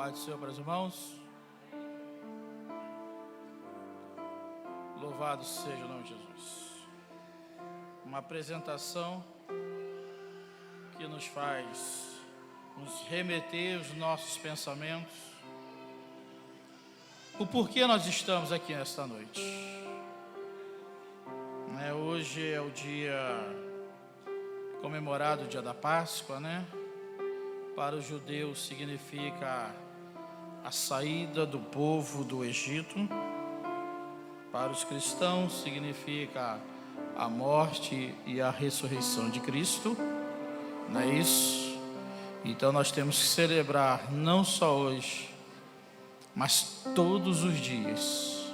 Paz do Senhor para os irmãos. Louvado seja o nome de Jesus. Uma apresentação que nos faz nos remeter os nossos pensamentos. O porquê nós estamos aqui nesta noite. Hoje é o dia comemorado, o dia da Páscoa, né? Para os judeus significa a saída do povo do Egito. Para os cristãos significa a morte e a ressurreição de Cristo. Não é isso? Então nós temos que celebrar não só hoje, mas todos os dias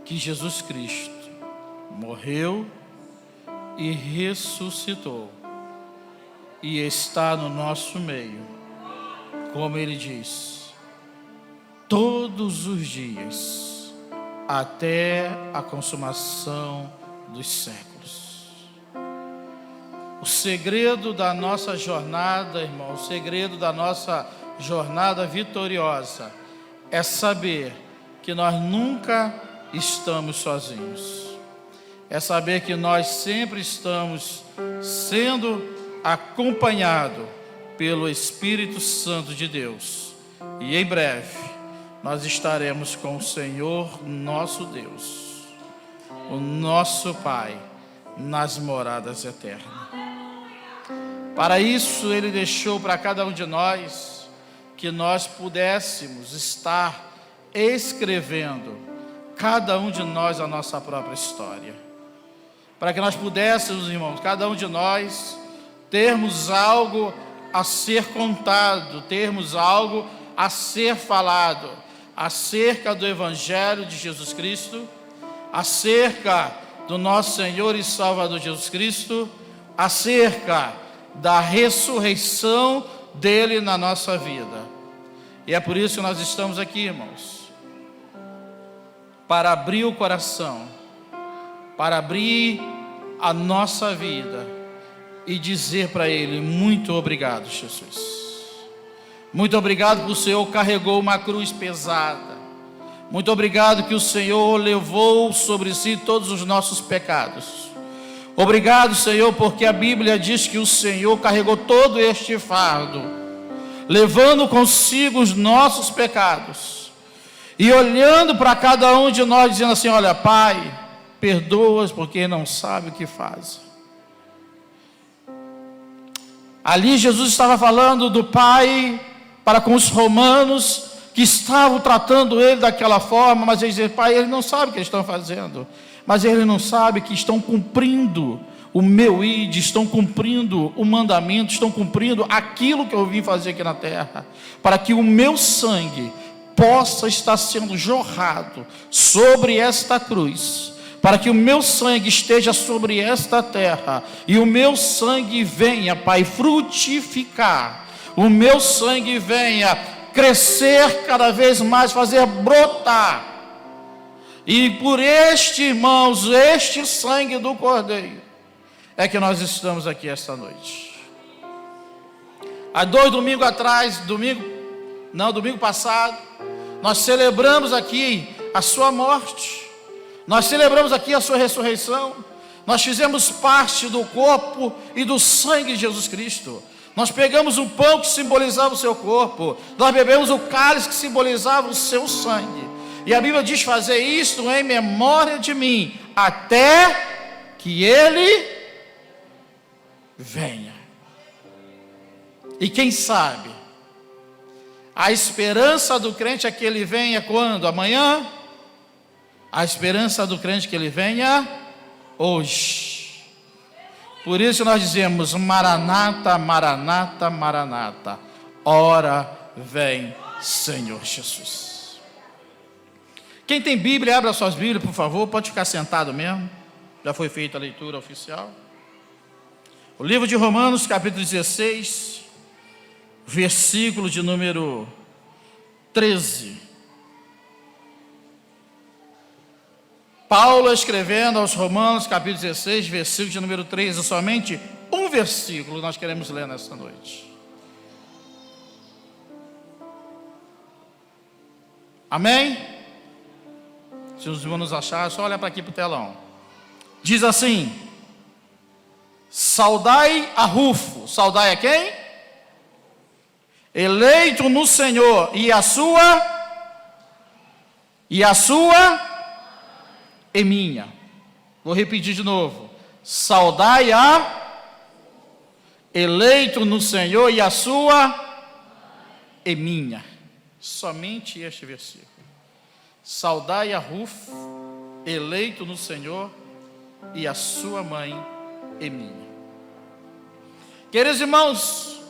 que Jesus Cristo morreu e ressuscitou e está no nosso meio, como ele diz, todos os dias, até a consumação dos séculos. O segredo da nossa jornada, irmão, o segredo da nossa jornada vitoriosa é saber que nós nunca estamos sozinhos. É saber que nós sempre estamos sendo acompanhado pelo Espírito Santo de Deus. E em breve nós estaremos com o Senhor nosso Deus, o nosso Pai, nas moradas eternas. Para isso Ele deixou para cada um de nós que nós pudéssemos estar escrevendo, cada um de nós, a nossa própria história. Para que nós pudéssemos, irmãos, cada um de nós, termos algo a ser contado, termos algo a ser falado, acerca do Evangelho de Jesus Cristo, acerca do nosso Senhor e Salvador Jesus Cristo, acerca da ressurreição dele na nossa vida. E é por isso que nós estamos aqui, irmãos, para abrir o coração, para abrir a nossa vida e dizer para Ele: muito obrigado, Jesus. Muito obrigado que o Senhor carregou uma cruz pesada. Muito obrigado que o Senhor levou sobre si todos os nossos pecados. Obrigado, Senhor, porque a Bíblia diz que o Senhor carregou todo este fardo, levando consigo os nossos pecados e olhando para cada um de nós, dizendo assim: olha, Pai, perdoa-os porque não sabem o que fazem. Ali Jesus estava falando do Pai para com os romanos que estavam tratando ele daquela forma, mas eles diziam: Pai, ele não sabe o que eles estão fazendo, mas ele não sabe que estão cumprindo o meu ide, estão cumprindo o mandamento, estão cumprindo aquilo que eu vim fazer aqui na terra, para que o meu sangue possa estar sendo jorrado sobre esta cruz, para que o meu sangue esteja sobre esta terra, e o meu sangue venha, Pai, frutificar, o meu sangue venha crescer cada vez mais, fazer brotar, e por este, irmãos, este sangue do Cordeiro, é que nós estamos aqui esta noite. Há 2 domingos atrás, domingo passado, nós celebramos aqui a sua morte, nós celebramos aqui a sua ressurreição, nós fizemos parte do corpo e do sangue de Jesus Cristo. Nós pegamos o pão que simbolizava o seu corpo, nós bebemos o cálice que simbolizava o seu sangue. E a Bíblia diz: fazer isto em memória de mim, até que Ele venha. E quem sabe, a esperança do crente é que Ele venha quando? Amanhã? A esperança do crente é que Ele venha hoje. Por isso nós dizemos: Maranata, Maranata, Maranata, ora vem Senhor Jesus. Quem tem Bíblia, abra suas Bíblias, por favor, pode ficar sentado mesmo, já foi feita a leitura oficial. O livro de Romanos, capítulo 16, versículo de número 13. Paulo escrevendo aos Romanos, capítulo 16, versículo de número 13, somente um versículo nós queremos ler nesta noite. Amém? Se os irmãos acharem, é só olhar para aqui para o telão. Diz assim: saudai a Rufo. Saudai a quem? Eleito no Senhor, e a sua e minha. Vou repetir de novo. Saudai a eleito no Senhor, e a sua e minha. Somente este versículo. Saudai a Rufo, eleito no Senhor, e a sua mãe e minha. Queridos irmãos,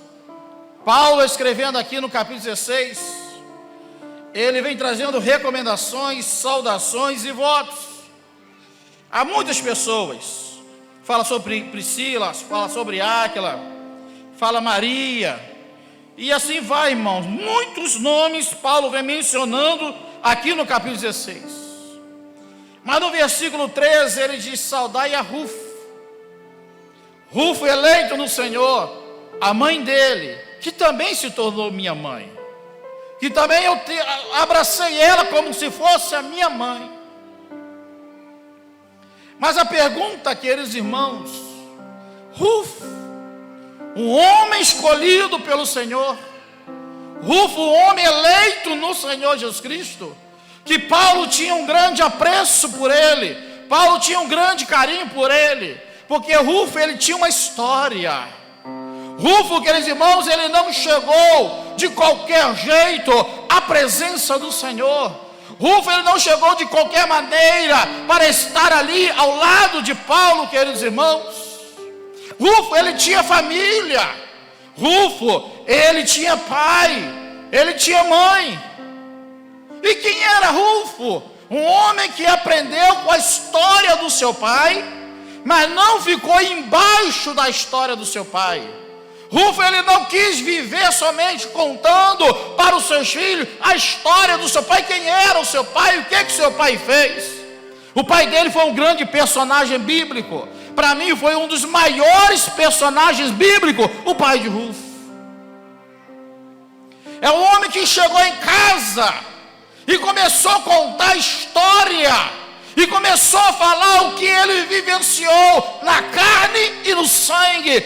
Paulo escrevendo aqui no capítulo 16, ele vem trazendo recomendações, saudações e votos. Há muitas pessoas, fala sobre Priscila, fala sobre Áquila, fala Maria, e assim vai, irmãos. Muitos nomes Paulo vem mencionando aqui no capítulo 16. Mas no versículo 13 ele diz: saudai a Rufo. Rufo eleito no Senhor, a mãe dele, que também se tornou minha mãe, que também eu abracei ela como se fosse a minha mãe. Mas a pergunta, queridos irmãos, Rufo, um homem escolhido pelo Senhor, Rufo, um homem eleito no Senhor Jesus Cristo, que Paulo tinha um grande apreço por ele, Paulo tinha um grande carinho por ele, porque Rufo, ele tinha uma história. Rufo, queridos irmãos, ele não chegou de qualquer jeito à presença do Senhor. Rufo, ele não chegou de qualquer maneira para estar ali ao lado de Paulo, queridos irmãos. Rufo, ele tinha família. Rufo, ele tinha pai, ele tinha mãe. E quem era Rufo? Um homem que aprendeu com a história do seu pai, mas não ficou embaixo da história do seu pai. Rufo, ele não quis viver somente contando para os seus filhos a história do seu pai, quem era o seu pai, o que seu pai fez. O pai dele foi um grande personagem bíblico. Para mim foi um dos maiores personagens bíblicos, o pai de Rufo. É um homem que chegou em casa e começou a contar a história, e começou a falar o que ele vivenciou na carne e no sangue,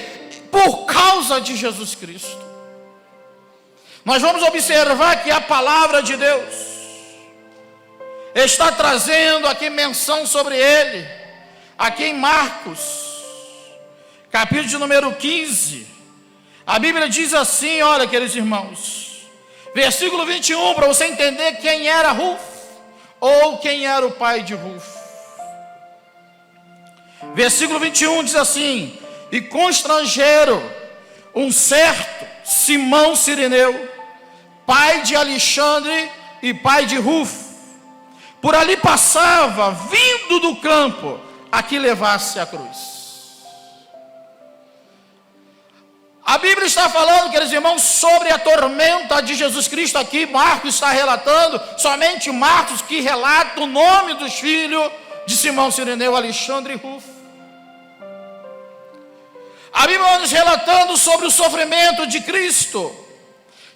por causa de Jesus Cristo. Nós vamos observar que a palavra de Deus está trazendo aqui menção sobre ele, aqui em Marcos, capítulo de número 15, a Bíblia diz assim, olha, queridos irmãos, versículo 21, para você entender quem era Rufo, ou quem era o pai de Rufo. Versículo 21 diz assim: e constrangeram um certo Simão Cireneu, pai de Alexandre e pai de Rufo, por ali passava, vindo do campo, a que levasse a cruz. A Bíblia está falando, queridos irmãos, sobre a tormenta de Jesus Cristo aqui. Marcos está relatando, somente Marcos que relata o nome dos filhos de Simão Cireneu, Alexandre e Rufo. A Bíblia vai nos relatando sobre o sofrimento de Cristo,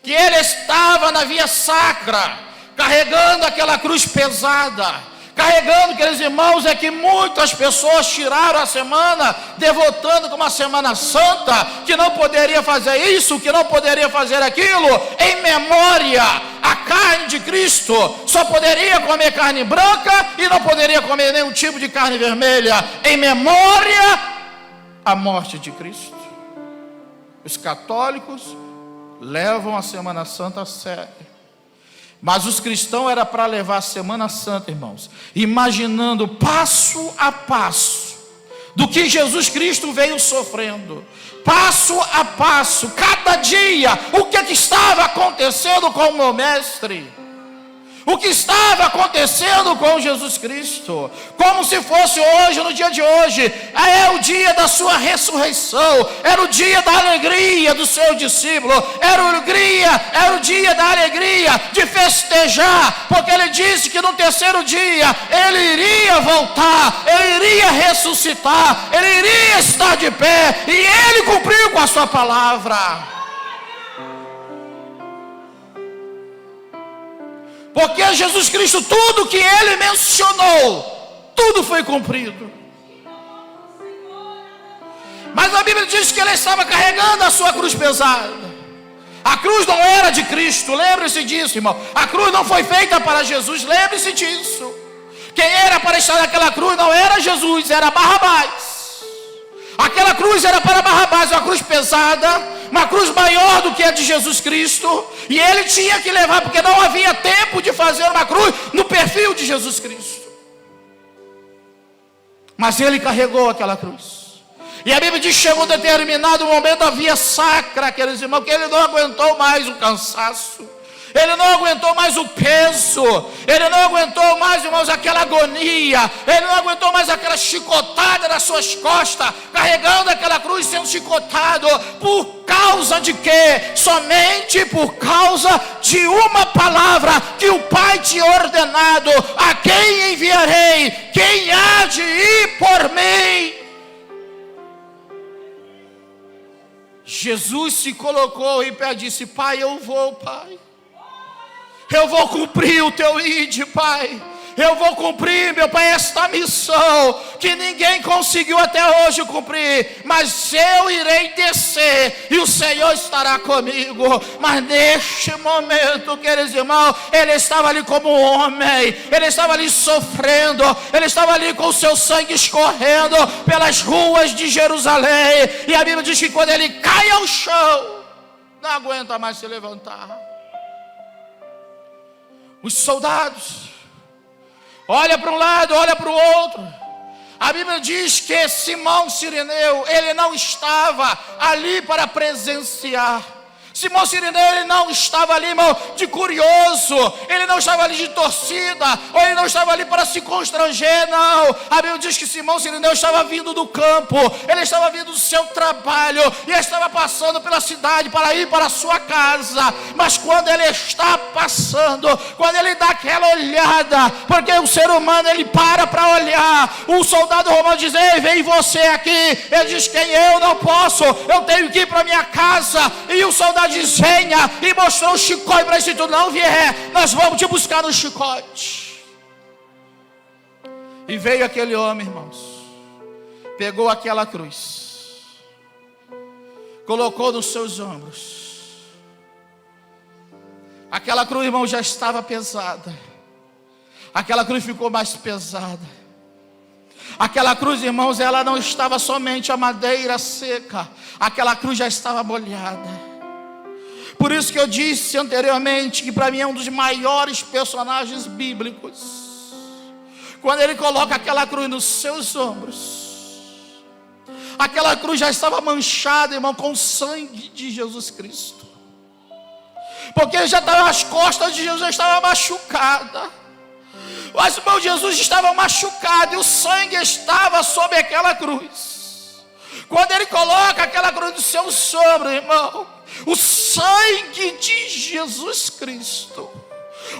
que ele estava na via sacra, carregando aquela cruz pesada, carregando, queridos irmãos, é que muitas pessoas tiraram a semana, devotando como uma semana santa, que não poderia fazer isso, que não poderia fazer aquilo, em memória a carne de Cristo, só poderia comer carne branca e não poderia comer nenhum tipo de carne vermelha, em memória a morte de Cristo. Os católicos levam a Semana Santa a sério, mas os cristãos era para levar a Semana Santa, irmãos, imaginando passo a passo do que Jesus Cristo veio sofrendo, passo a passo, cada dia, o que estava acontecendo com o meu mestre, o que estava acontecendo com Jesus Cristo, como se fosse hoje, no dia de hoje, é o dia da sua ressurreição, era o dia da alegria do seu discípulo, era o dia da alegria de festejar, porque ele disse que no terceiro dia, ele iria voltar, ele iria ressuscitar, ele iria estar de pé, e ele cumpriu com a sua palavra. Porque Jesus Cristo, tudo que ele mencionou, tudo foi cumprido. Mas a Bíblia diz que ele estava carregando a sua cruz pesada. A cruz não era de Cristo, lembre-se disso, irmão. A cruz não foi feita para Jesus, lembre-se disso. Quem era para estar naquela cruz não era Jesus, era Barrabás. Aquela cruz era para Barrabás, uma cruz pesada, uma cruz maior do que a de Jesus Cristo. E ele tinha que levar, porque não havia tempo de fazer uma cruz no perfil de Jesus Cristo. Mas ele carregou aquela cruz. E a Bíblia diz que chegou um determinado momento, havia sacra, aqueles irmãos, que ele não aguentou mais o cansaço. Ele não aguentou mais o peso. Ele não aguentou mais, irmãos, aquela agonia. Ele não aguentou mais aquela chicotada nas suas costas, carregando aquela cruz, sendo chicotado. Por causa de quê? Somente por causa de uma palavra que o Pai tinha ordenado: a quem enviarei? Quem há de ir por mim? Jesus se colocou em pé e disse: Pai, eu vou, Pai. Eu vou cumprir o teu ide, Pai. Eu vou cumprir, meu Pai, esta missão que ninguém conseguiu até hoje cumprir. Mas eu irei descer e o Senhor estará comigo. Mas neste momento, queridos irmãos, ele estava ali como um homem. Ele estava ali sofrendo. Ele estava ali com o seu sangue escorrendo pelas ruas de Jerusalém. E a Bíblia diz que quando ele cai ao chão, não aguenta mais se levantar. Os soldados olha para um lado, olha para o outro. A Bíblia diz que Simão Cireneu, ele não estava ali para presenciar. Simão Cireneu, ele não estava ali, irmão, de curioso. Ele não estava ali de torcida, ou ele não estava ali para se constranger, não. A Bíblia diz que Simão Cireneu estava vindo do campo. Ele estava vindo do seu trabalho e estava passando pela cidade para ir para a sua casa. Mas quando ele está passando, quando ele dá aquela olhada, porque o ser humano, ele para olhar. O soldado romano diz: ei, vem você aqui. Ele diz: quem? Eu não posso, eu tenho que ir para minha casa. E o soldado diz: venha, e mostrou o chicote para ele. Se tu não vier, nós vamos te buscar no chicote. E veio aquele homem, irmãos, pegou aquela cruz, colocou nos seus ombros. Aquela cruz, irmão, já estava pesada. Aquela cruz ficou mais pesada. Aquela cruz, irmãos, ela não estava somente a madeira seca. Aquela cruz já estava molhada. Por isso que eu disse anteriormente que para mim é um dos maiores personagens bíblicos. Quando ele coloca aquela cruz nos seus ombros, aquela cruz já estava manchada, irmão, com o sangue de Jesus Cristo. Porque já estava, as costas de Jesus já estavam machucadas. Mas, irmão, Jesus estava machucado e o sangue estava sobre aquela cruz. Quando ele coloca aquela cruz no seu ombro, irmão, o sangue de Jesus Cristo,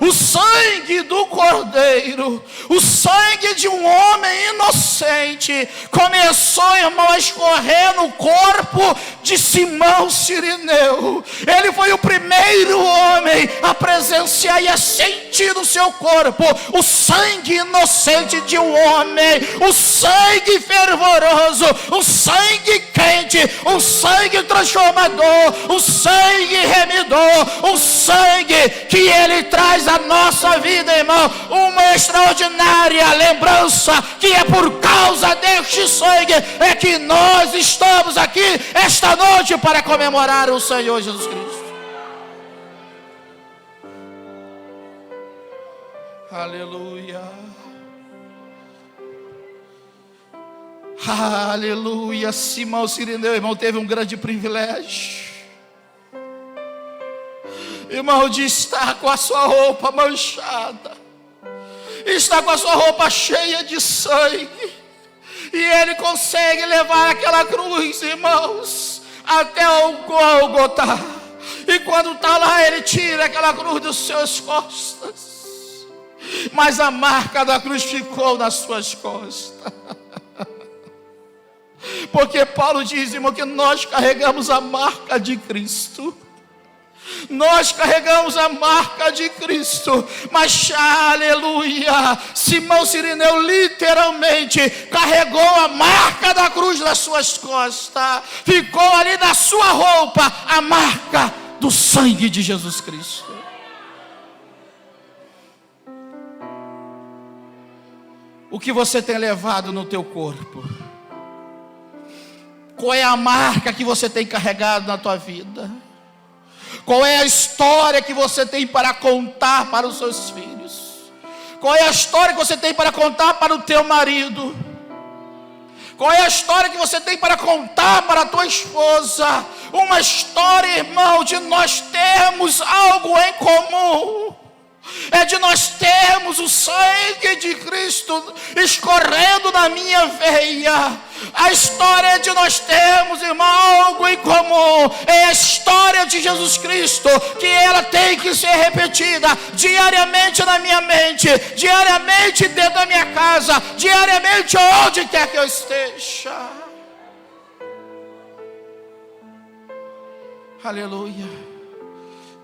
o sangue do Cordeiro, o sangue de um homem inocente, começou, irmão, a escorrer no corpo de Simão Cireneu. Ele foi o primeiro homem a presenciar e a sentir no seu corpo o sangue inocente de um homem, o sangue fervoroso, o sangue quente, o sangue transformador, o sangue remidor, o sangue que ele traz à nossa vida, irmão, uma extraordinária lembrança, que é por causa deste sangue é que nós estamos aqui esta noite para comemorar o Senhor Jesus Cristo. Aleluia. Aleluia. Simão Cireneu, irmão, teve um grande privilégio, irmão, de estar com a sua roupa manchada, está com a sua roupa cheia de sangue, e ele consegue levar aquela cruz, irmãos, até o Gólgota. E quando está lá, ele tira aquela cruz dos seus costas, mas a marca da cruz ficou nas suas costas. Porque Paulo diz, irmão, que nós carregamos a marca de Cristo. Nós carregamos a marca de Cristo, mas aleluia, Simão Cirineu literalmente carregou a marca da cruz nas suas costas. Ficou ali na sua roupa a marca do sangue de Jesus Cristo. O que você tem levado no teu corpo? Qual é a marca que você tem carregado na tua vida? Qual é a história que você tem para contar para os seus filhos? Qual é a história que você tem para contar para o teu marido? Qual é a história que você tem para contar para a tua esposa? Uma história, irmão, de nós termos algo em comum. É de nós termos o sangue de Cristo escorrendo na minha veia. A história é de nós termos, irmão, algo em comum. É a história de Jesus Cristo, que ela tem que ser repetida diariamente na minha mente, diariamente dentro da minha casa, diariamente onde quer que eu esteja. Aleluia.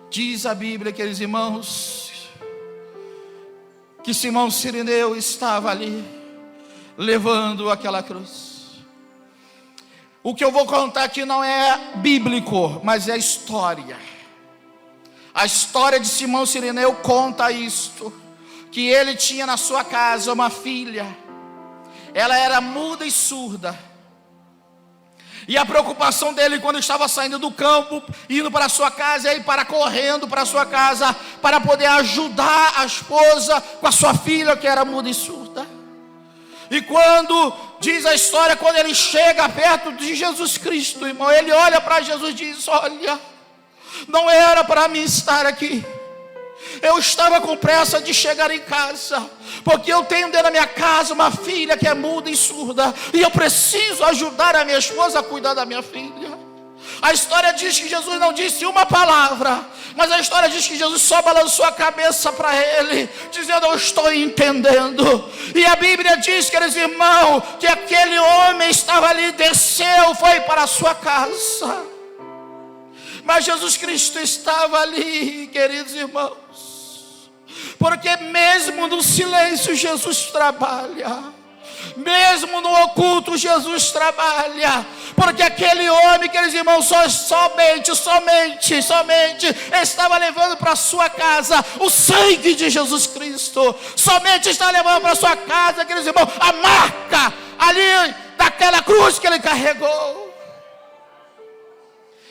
Diz a Bíblia, queridos irmãos, que Simão Cirineu estava ali levando aquela cruz. O que eu vou contar aqui não é bíblico, mas é história. A história de Simão Cirineu conta isto, que ele tinha na sua casa uma filha. Ela era muda e surda. E a preocupação dele quando estava saindo do campo, indo para a sua casa, e para correndo para a sua casa, para poder ajudar a esposa com a sua filha que era muda e surda. E quando, diz a história, quando ele chega perto de Jesus Cristo, irmão, ele olha para Jesus e diz: olha, não era para mim estar aqui. Eu estava com pressa de chegar em casa, porque eu tenho dentro da minha casa uma filha que é muda e surda, e eu preciso ajudar a minha esposa a cuidar da minha filha. A história diz que Jesus não disse uma palavra, mas a história diz que Jesus só balançou a cabeça para ele, dizendo: eu estou entendendo. E a Bíblia diz, queridos irmãos, que aquele homem estava ali, desceu, foi para a sua casa. Mas Jesus Cristo estava ali, queridos irmãos, porque mesmo no silêncio Jesus trabalha. Mesmo no oculto Jesus trabalha. Porque aquele homem, queridos irmãos, somente estava levando para sua casa o sangue de Jesus Cristo. Somente está levando para sua casa, queridos irmãos, a marca ali daquela cruz que ele carregou.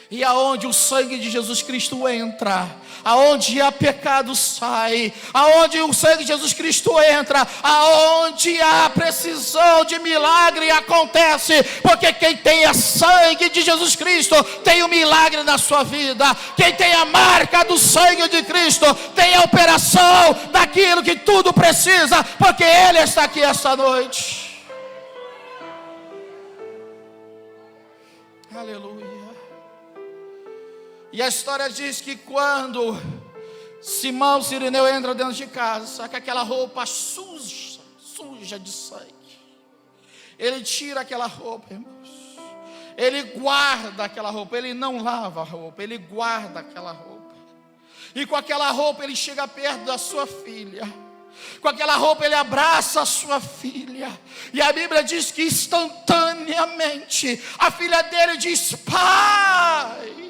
E aonde o sangue de Jesus Cristo entra, aonde há pecado sai, aonde o sangue de Jesus Cristo entra, aonde há precisão de milagre acontece, porque quem tem a sangue de Jesus Cristo tem o milagre na sua vida. Quem tem a marca do sangue de Cristo tem a operação daquilo que tudo precisa, porque Ele está aqui esta noite. Aleluia. E a história diz que quando Simão Cirineu entra dentro de casa, com aquela roupa suja de sangue, ele tira aquela roupa, irmãos. Ele guarda aquela roupa, ele não lava a roupa, ele guarda aquela roupa. E com aquela roupa ele chega perto da sua filha. Com aquela roupa ele abraça a sua filha. E a Bíblia diz que instantaneamente a filha dele diz: pai.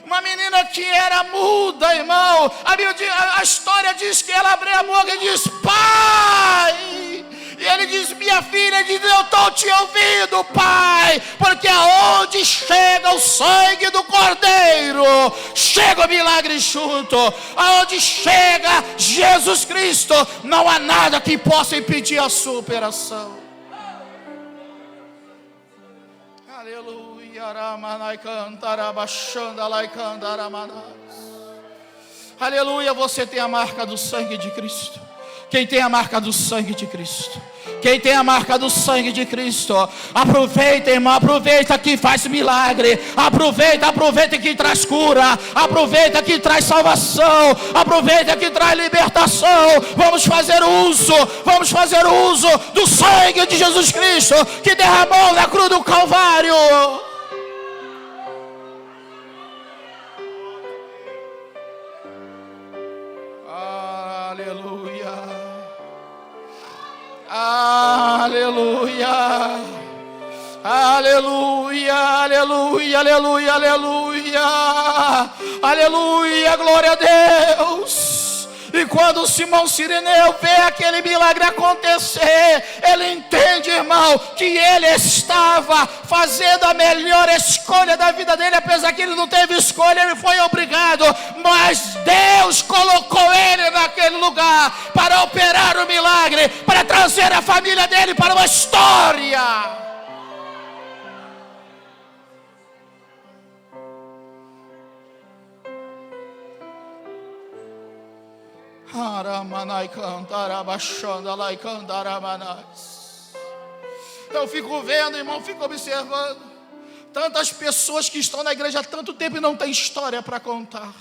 Uma menina que era muda, irmão. A história diz que ela abriu a boca e diz: pai. E ele diz: minha filha, diz: eu estou te ouvindo, pai. Porque aonde chega o sangue do Cordeiro, chega o milagre junto. Aonde chega Jesus Cristo, não há nada que possa impedir a sua operação. Aleluia. Aleluia, você tem a marca do sangue de Cristo. Quem tem a marca do sangue de Cristo? Quem tem a marca do sangue de Cristo? Aproveita, irmão, aproveita que faz milagre. Aproveita que traz cura. Aproveita que traz salvação. Aproveita que traz libertação. Vamos fazer uso do sangue de Jesus Cristo, que derramou na cruz do Calvário. Aleluia. Aleluia. Aleluia, aleluia, aleluia, aleluia. Aleluia, glória a Deus. E quando Simão Cireneu vê aquele milagre acontecer, ele entende, irmão, que ele estava fazendo a melhor escolha da vida dele. Apesar que ele não teve escolha, ele foi obrigado, mas Deus colocou ele naquele lugar para operar o milagre, para trazer a família dele para uma história. Eu fico vendo, irmão, fico observando tantas pessoas que estão na igreja há tanto tempo e não tem história para contar.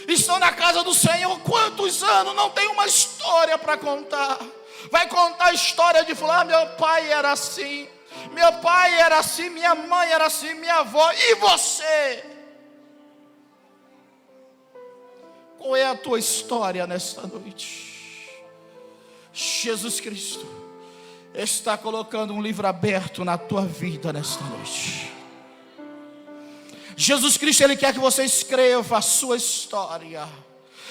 Estão na casa do Senhor há quantos anos, não tem uma história para contar. Vai contar a história de falar: meu pai era assim, meu pai era assim, minha mãe era assim, minha avó. E você? Qual é a tua história nesta noite? Jesus Cristo está colocando um livro aberto na tua vida nesta noite. Jesus Cristo, Ele quer que você escreva a sua história.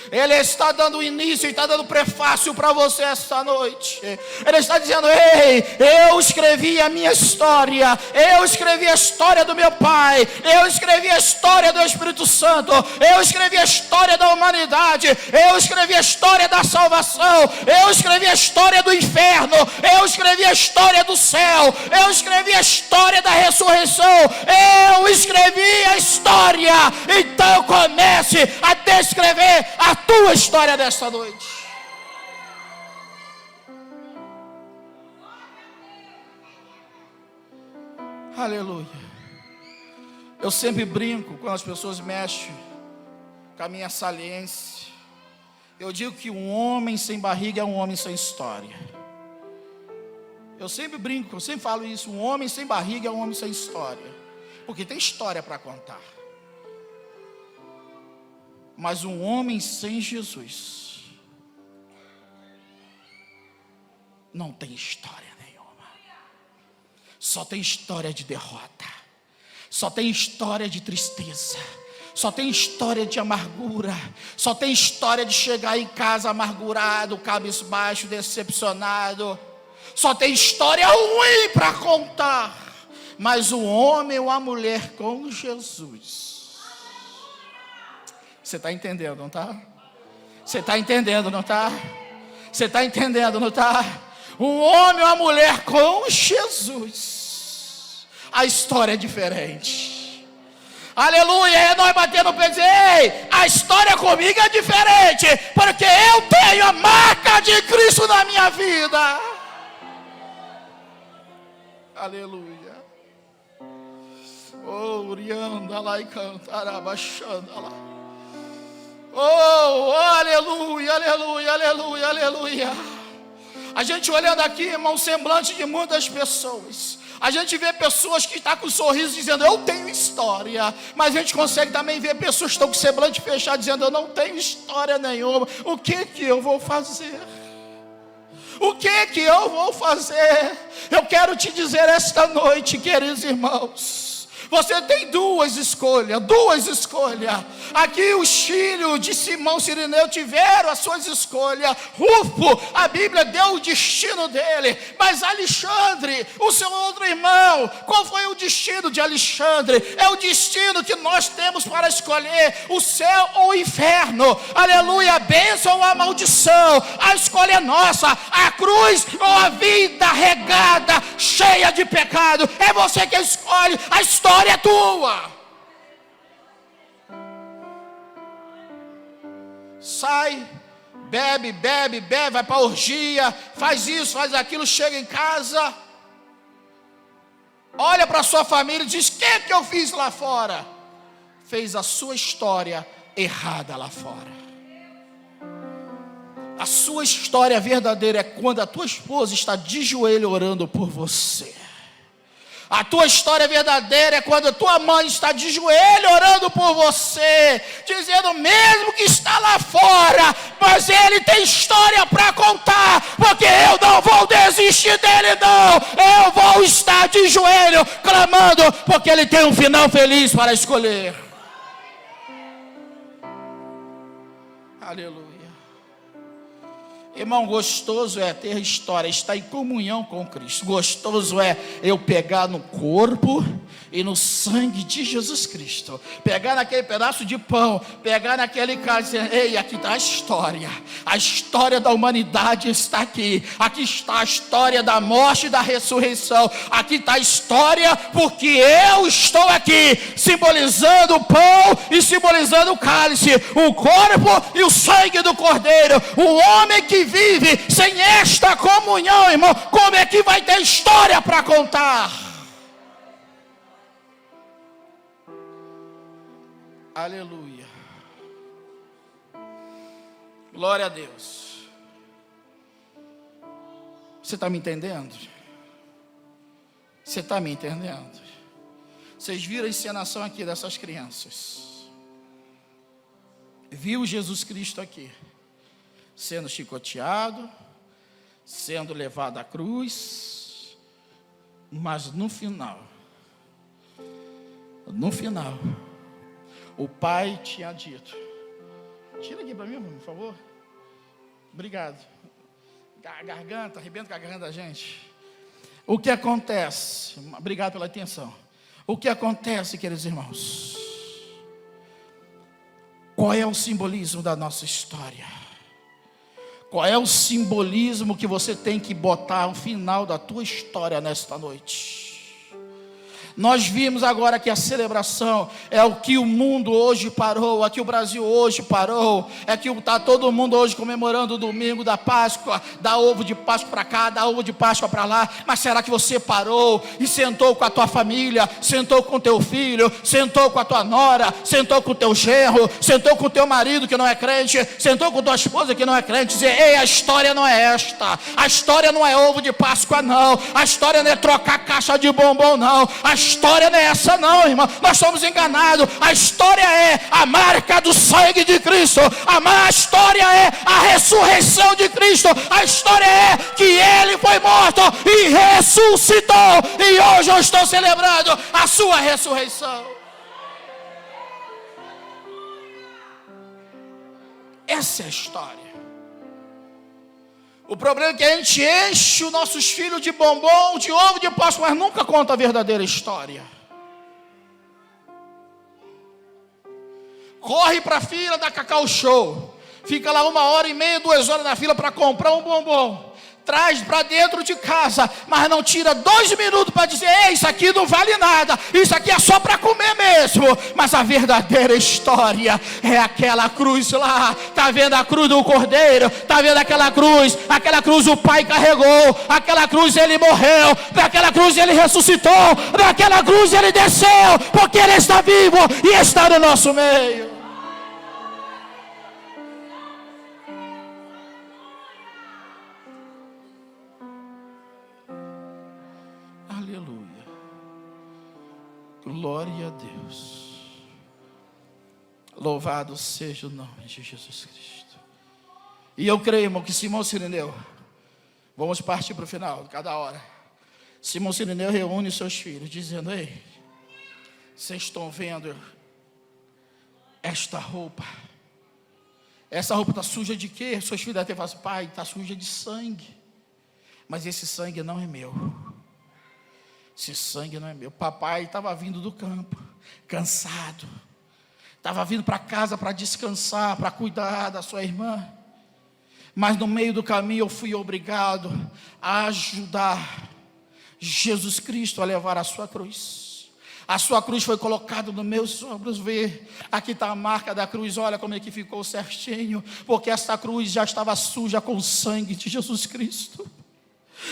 Ele está dando início, está dando prefácio para você esta noite. Ele está dizendo: ei, eu escrevi a minha história, eu escrevi a história do meu Pai, eu escrevi a história do Espírito Santo, eu escrevi a história da humanidade, eu escrevi a história da salvação, eu escrevi a história do inferno, eu escrevi a história do céu, eu escrevi a história da ressurreição, eu escrevi a história. Então comece a descrever a tua história desta noite. Aleluia. Eu sempre brinco quando as pessoas mexem com a minha saliência. Eu digo que um homem sem barriga é um homem sem história. Eu sempre brinco, eu sempre falo isso: um homem sem barriga é um homem sem história, porque tem história para contar. Mas um homem sem Jesus não tem história nenhuma. Só tem história de derrota. Só tem história de tristeza. Só tem história de amargura. Só tem história de chegar em casa amargurado, cabisbaixo, decepcionado. Só tem história ruim para contar. Mas o homem ou a mulher com Jesus, você está entendendo, não está? Você está entendendo, não está? Você está entendendo, não está? Um homem ou uma mulher com Jesus, a história é diferente. Aleluia, é nós batendo o pé e dizer: ei, a história comigo é diferente, porque eu tenho a marca de Cristo na minha vida. Aleluia. Oh, urianda lá e cantará, baixando lá. Oh, aleluia, aleluia, aleluia, aleluia. A gente olhando aqui, irmão, o semblante de muitas pessoas. A gente vê pessoas que estão com um sorriso dizendo: eu tenho história. Mas a gente consegue também ver pessoas que estão com o semblante fechado dizendo: eu não tenho história nenhuma. O que eu vou fazer? O que eu vou fazer? Eu quero te dizer esta noite, queridos irmãos, você tem duas escolhas. Aqui os filhos de Simão Cireneu tiveram as suas escolhas. Rufo, a Bíblia deu o destino dele. Mas Alexandre, o seu outro irmão, qual foi o destino de Alexandre? É o destino que nós temos para escolher: o céu ou o inferno. Aleluia, a bênção ou a maldição. A escolha é nossa: a cruz ou a vida regada, cheia de pecado. É você que escolhe. A história é tua. Sai, bebe, vai para orgia, faz isso, faz aquilo, chega em casa, olha para sua família e diz: o que eu fiz lá fora? Fez a sua história errada lá fora. A sua história verdadeira é quando a tua esposa está de joelho orando por você. A tua história verdadeira é quando a tua mãe está de joelho orando por você, dizendo: mesmo que está lá fora, mas ele tem história para contar, porque eu não vou desistir dele não, eu vou estar de joelho clamando, porque ele tem um final feliz para escolher. Aleluia. Irmão, gostoso é ter história, estar em comunhão com Cristo. Gostoso é eu pegar no corpo e no sangue de Jesus Cristo, pegar naquele pedaço de pão, pegar naquele cálice e dizer: ei, aqui está a história da humanidade está aqui. Aqui está a história da morte e da ressurreição. Aqui está a história porque eu estou aqui, simbolizando o pão e simbolizando o cálice, o corpo e o sangue do Cordeiro. O homem que vive sem esta comunhão, irmão, como é que vai ter história para contar? Aleluia. Glória a Deus. Você está me entendendo? Você está me entendendo? Vocês viram a encenação aqui dessas crianças? Viu Jesus Cristo aqui sendo chicoteado, sendo levado à cruz, mas no final, o pai tinha dito: tira aqui para mim, por favor. Obrigado. Garganta, arrebenta com a garganta da gente. O que acontece? Obrigado pela atenção. O que acontece, queridos irmãos? Qual é o simbolismo da nossa história? Qual é o simbolismo que você tem que botar no final da tua história nesta noite? Nós vimos agora que a celebração é o que o mundo hoje parou, é que o Brasil hoje parou, é que está todo mundo hoje comemorando o domingo da Páscoa, dá ovo de Páscoa para cá, dá ovo de Páscoa para lá. Mas será que você parou e sentou com a tua família, sentou com o teu filho, sentou com a tua nora, sentou com o teu genro, sentou com o teu marido que não é crente, sentou com tua esposa que não é crente, e dizer: ei, a história não é esta, a história não é ovo de Páscoa não, a história não é trocar caixa de bombom não, a história não é essa não, irmão. Nós somos enganados. A história é a marca do sangue de Cristo. A história é a ressurreição de Cristo. A história é que Ele foi morto e ressuscitou, e hoje eu estou celebrando a sua ressurreição. Essa é a história. O problema é que a gente enche os nossos filhos de bombom, de ovo de Páscoa, mas nunca conta a verdadeira história. Corre para a fila da Cacau Show, fica lá 1h30, 2 horas na fila para comprar um bombom. Traz para dentro de casa, mas não tira 2 minutos para dizer: ei, isso aqui não vale nada, isso aqui é só para comer mesmo. Mas a verdadeira história é aquela cruz lá. Está vendo a cruz do Cordeiro? Está vendo aquela cruz? Aquela cruz o Pai carregou, aquela cruz Ele morreu, daquela cruz Ele ressuscitou, daquela cruz Ele desceu, porque Ele está vivo e está no nosso meio. Glória a Deus. Louvado seja o nome de Jesus Cristo. E eu creio, irmão, que Simão Sirineu, vamos partir para o final, cada hora. Simão Sirineu reúne seus filhos, dizendo: ei, vocês estão vendo esta roupa? Essa roupa está suja de quê? Seus filhos até falam assim: pai, está suja de sangue. Mas esse sangue não é meu. Esse sangue não é meu. Papai estava vindo do campo, cansado. Estava vindo para casa para descansar, para cuidar da sua irmã. Mas no meio do caminho eu fui obrigado a ajudar Jesus Cristo a levar a sua cruz. A sua cruz foi colocada nos meus ombros. Vê, aqui está a marca da cruz. Olha como é que ficou certinho. Porque essa cruz já estava suja com o sangue de Jesus Cristo.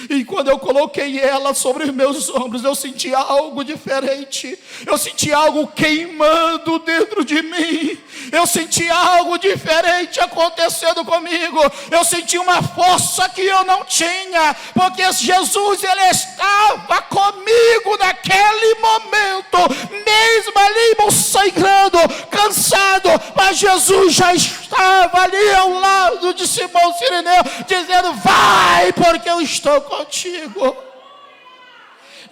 E quando eu coloquei ela sobre os meus ombros, eu senti algo diferente. Eu senti algo queimando dentro de mim. Eu senti algo diferente acontecendo comigo. Eu senti uma força que eu não tinha, porque Jesus, ele estava comigo naquele momento, mesmo ali, irmão, sangrando, cansado, mas Jesus já estava ali ao lado de Simão Cireneu, dizendo: vai, porque eu estou contigo.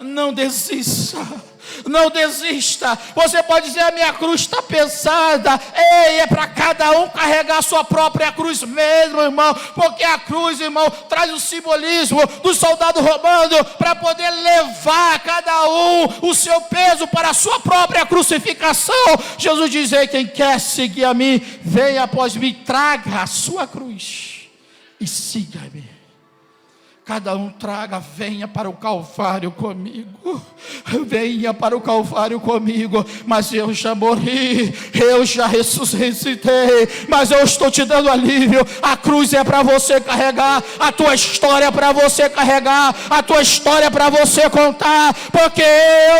Não desista, não desista. Você pode dizer: a minha cruz está pesada. Ei, é para cada um carregar a sua própria cruz mesmo, irmão, porque a cruz, irmão, traz o simbolismo do soldado romano para poder levar cada um o seu peso para a sua própria crucificação. Jesus diz: ei, quem quer seguir a mim, venha após mim, traga a sua cruz e siga-me. Cada um traga, venha para o Calvário comigo. Venha para o Calvário comigo. Mas eu já morri, eu já ressuscitei, mas eu estou te dando alívio. A cruz é para você carregar, a tua história é para você carregar, a tua história é para você contar, porque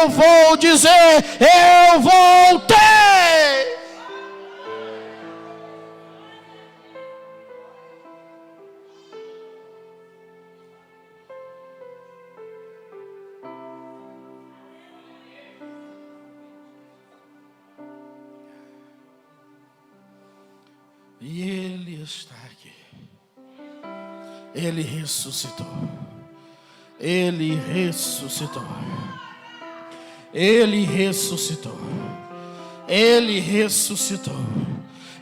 eu vou dizer: eu voltei. E Ele está aqui. Ele ressuscitou. Ele ressuscitou. Ele ressuscitou. Ele ressuscitou.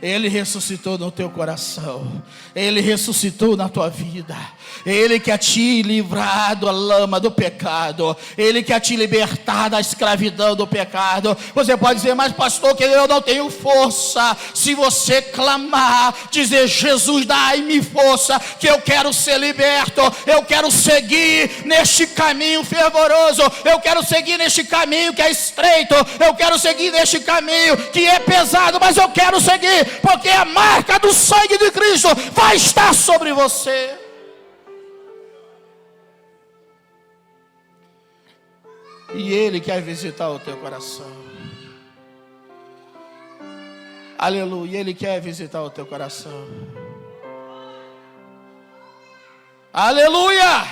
Ele ressuscitou no teu coração. Ele ressuscitou na tua vida. Ele quer te livrar da lama do pecado. Ele quer te libertar da escravidão do pecado. Você pode dizer: mas pastor, que eu não tenho força. Se você clamar, dizer: Jesus, dai-me força, que eu quero ser liberto. Eu quero seguir neste caminho fervoroso. Eu quero seguir neste caminho que é estreito. Eu quero seguir neste caminho que é pesado, mas eu quero seguir, porque a marca do sangue de Cristo vai estar sobre você. E Ele quer visitar o teu coração. Aleluia, Ele quer visitar o teu coração. Aleluia!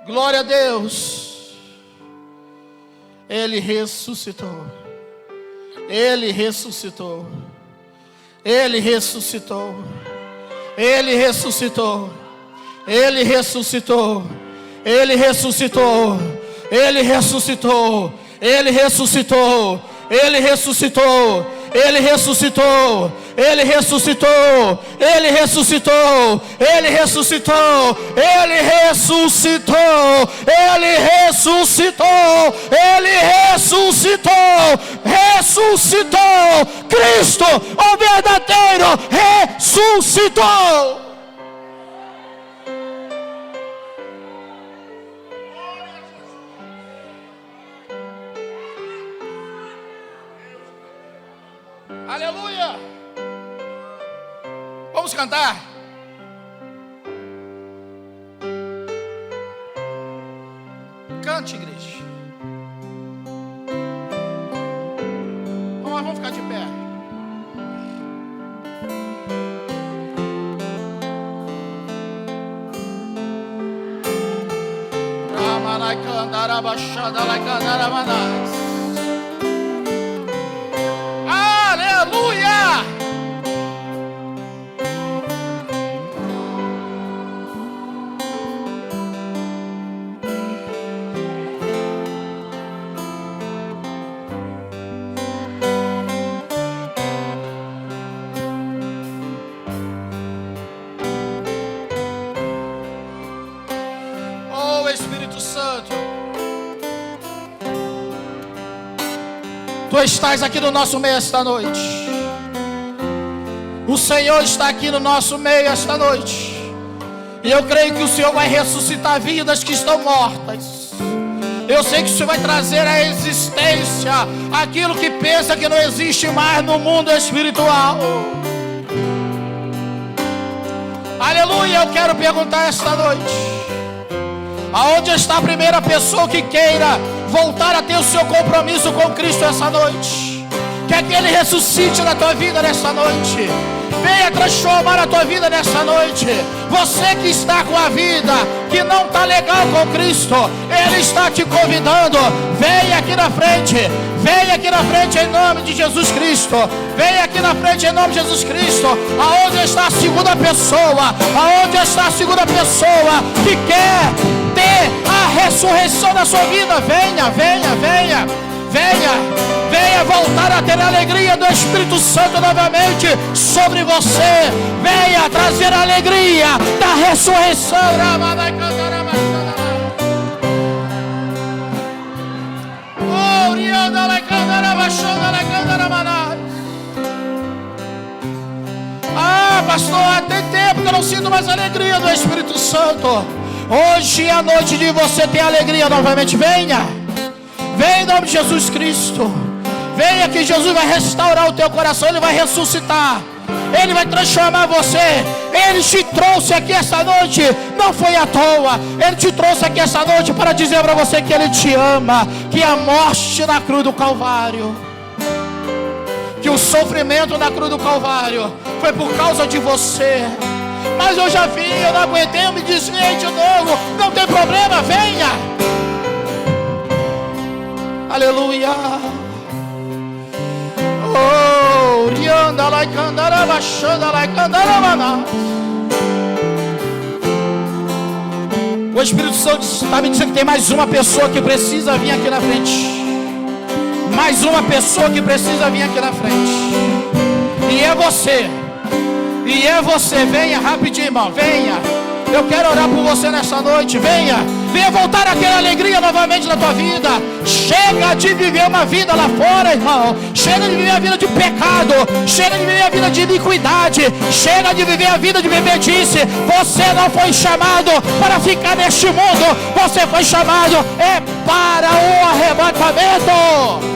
Glória a Deus. Ele ressuscitou. Ele ressuscitou. Ele ressuscitou. Ele ressuscitou. Ele ressuscitou. Ele ressuscitou. Ele ressuscitou. Ele ressuscitou. Ele ressuscitou. Ele ressuscitou. Ele ressuscitou. Ele ressuscitou. Ele ressuscitou. Ele ressuscitou. Ele ressuscitou. Ele ressuscitou. Ressuscitou. Cristo, o verdadeiro, ressuscitou. Aleluia! Vamos cantar. Cante, igreja. Vamos ficar de pé. Aleluia! Oh, Espírito Santo, Tu estás aqui no nosso meio esta noite. O Senhor está aqui no nosso meio esta noite. E eu creio que o Senhor vai ressuscitar vidas que estão mortas. Eu sei que o Senhor vai trazer à existência aquilo que pensa que não existe mais no mundo espiritual. Aleluia, eu quero perguntar esta noite: aonde está a primeira pessoa que queira voltar a ter o seu compromisso com Cristo essa noite? Quer que Ele ressuscite na tua vida nessa noite? Venha transformar a tua vida nessa noite. Você que está com a vida que não está legal com Cristo, Ele está te convidando. Venha aqui na frente. Venha aqui na frente em nome de Jesus Cristo. Venha aqui na frente em nome de Jesus Cristo. Aonde está a segunda pessoa? Aonde está a segunda pessoa que quer ter a ressurreição da sua vida? Venha, venha, venha. Venha voltar a ter a alegria do Espírito Santo novamente sobre você. Venha trazer a alegria da ressurreição. Ah, pastor, tem tempo que eu não sinto mais a alegria do Espírito Santo. Hoje é a noite de você ter alegria novamente. Venha. Vem em nome de Jesus Cristo. Venha que Jesus vai restaurar o teu coração. Ele vai ressuscitar. Ele vai transformar você. Ele te trouxe aqui essa noite. Não foi à toa. Ele te trouxe aqui essa noite para dizer para você que Ele te ama. Que a morte na cruz do Calvário, que o sofrimento na cruz do Calvário foi por causa de você. Mas eu já vim, eu não aguentei, eu me desviei de novo. Não tem problema, venha. Aleluia. Oh, rianda lá candara baixando lá candara maná. O Espírito Santo está me dizendo que tem mais uma pessoa que precisa vir aqui na frente. Mais uma pessoa que precisa vir aqui na frente. E é você. E é você. Venha rapidinho, irmão. Venha. Eu quero orar por você nessa noite. Venha. Venha voltar a ter alegria novamente na tua vida. Chega de viver uma vida lá fora, irmão. Chega de viver a vida de pecado. Chega de viver a vida de iniquidade. Chega de viver a vida de bebedice. Você não foi chamado para ficar neste mundo. Você foi chamado para o arrebatamento.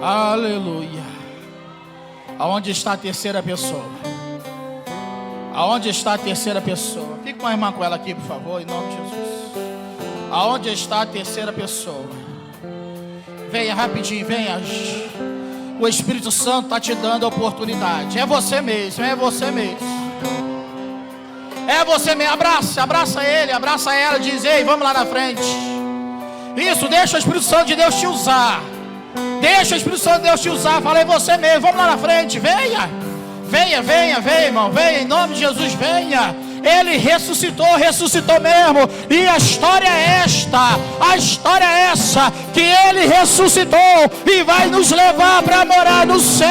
Aleluia. Aonde está a terceira pessoa? Aonde está a terceira pessoa? Fica com a irmã com ela aqui, por favor, em nome de Jesus. Aonde está a terceira pessoa? Venha rapidinho, venha. O Espírito Santo está te dando a oportunidade. É você mesmo, é você mesmo. É você mesmo. Abraça ele, abraça ela. Diz: ei, vamos lá na frente. Isso, deixa o Espírito Santo de Deus te usar. Deixa o Espírito Santo de Deus te usar. Fala: é você mesmo, vamos lá na frente. Venha, venha, venha, venha, irmão. Venha, em nome de Jesus, venha. Ele ressuscitou mesmo. E a história é esta. A história é essa: que Ele ressuscitou e vai nos levar para morar no céu.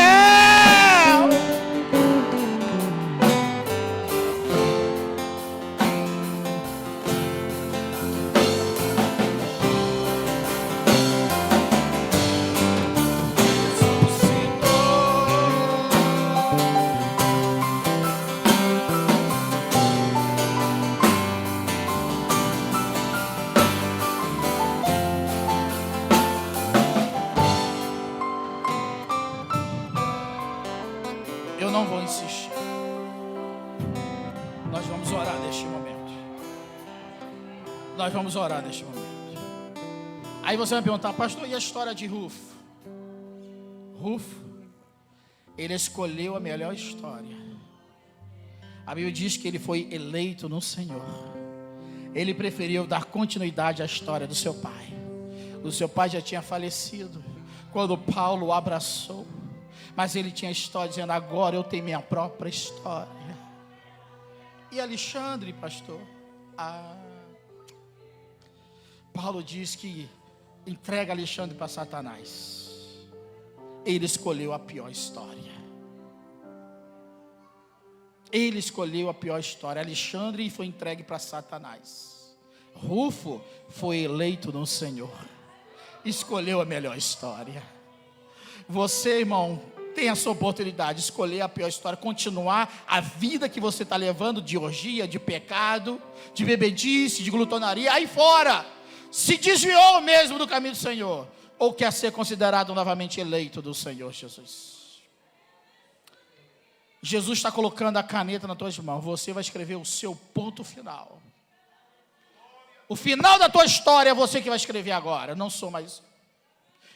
Não vou insistir. Nós vamos orar neste momento. Nós vamos orar neste momento. Aí você vai perguntar: pastor, e a história de Rufo? Rufo, ele escolheu a melhor história. A Bíblia diz que ele foi eleito no Senhor. Ele preferiu dar continuidade à história do seu pai. O seu pai já tinha falecido quando Paulo o abraçou. Mas ele tinha história dizendo: agora eu tenho minha própria história. E Alexandre, pastor? Paulo diz que entrega Alexandre para Satanás. Ele escolheu a pior história. Ele escolheu a pior história. Alexandre foi entregue para Satanás. Rufo foi eleito no Senhor. Escolheu a melhor história. Você, irmão, tem essa oportunidade de escolher a pior história, continuar a vida que você está levando de orgia, de pecado, de bebedice, de glutonaria, aí fora. Se desviou mesmo do caminho do Senhor, ou quer ser considerado novamente eleito do Senhor Jesus. Jesus está colocando a caneta nas tuas mãos. Você vai escrever o seu ponto final. O final da tua história é você que vai escrever agora. Não sou mais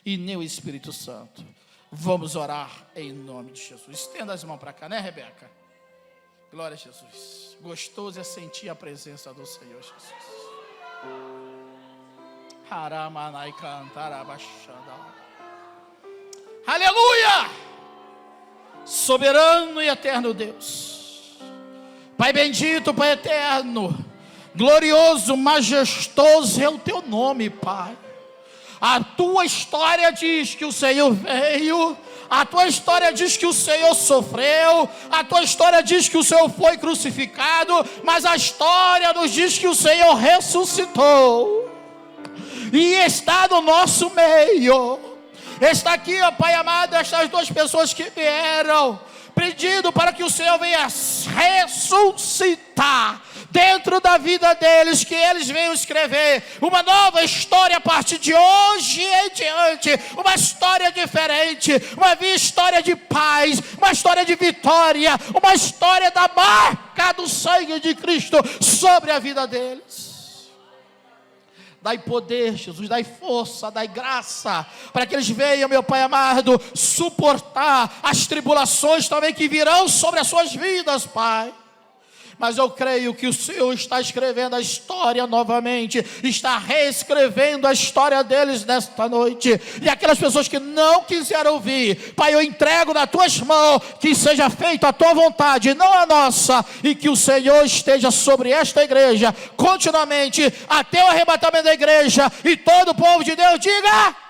e nem o Espírito Santo. Vamos orar em nome de Jesus. Estenda as mãos para cá, né, Rebeca? Glória a Jesus. Gostoso é sentir a presença do Senhor Jesus. Aleluia! Soberano e eterno Deus, Pai bendito, Pai eterno, glorioso, majestoso é o teu nome, Pai. A tua história diz que o Senhor veio, a tua história diz que o Senhor sofreu, a tua história diz que o Senhor foi crucificado, mas a história nos diz que o Senhor ressuscitou e está no nosso meio. Está aqui, ó Pai amado, estas duas pessoas que vieram pedindo para que o Senhor venha ressuscitar dentro da vida deles, que eles venham escrever uma nova história a partir de hoje em diante, uma história diferente, uma história de paz, uma história de vitória, uma história da marca do sangue de Cristo sobre a vida deles. Dai poder, Jesus, dai força, dai graça, para que eles venham, meu Pai amado, suportar as tribulações também que virão sobre as suas vidas, Pai. Mas eu creio que o Senhor está escrevendo a história novamente, está reescrevendo a história deles nesta noite. E aquelas pessoas que não quiseram ouvir, Pai, eu entrego nas tuas mãos, que seja feita a tua vontade, não a nossa, e que o Senhor esteja sobre esta igreja continuamente, até o arrebatamento da igreja, e todo o povo de Deus diga...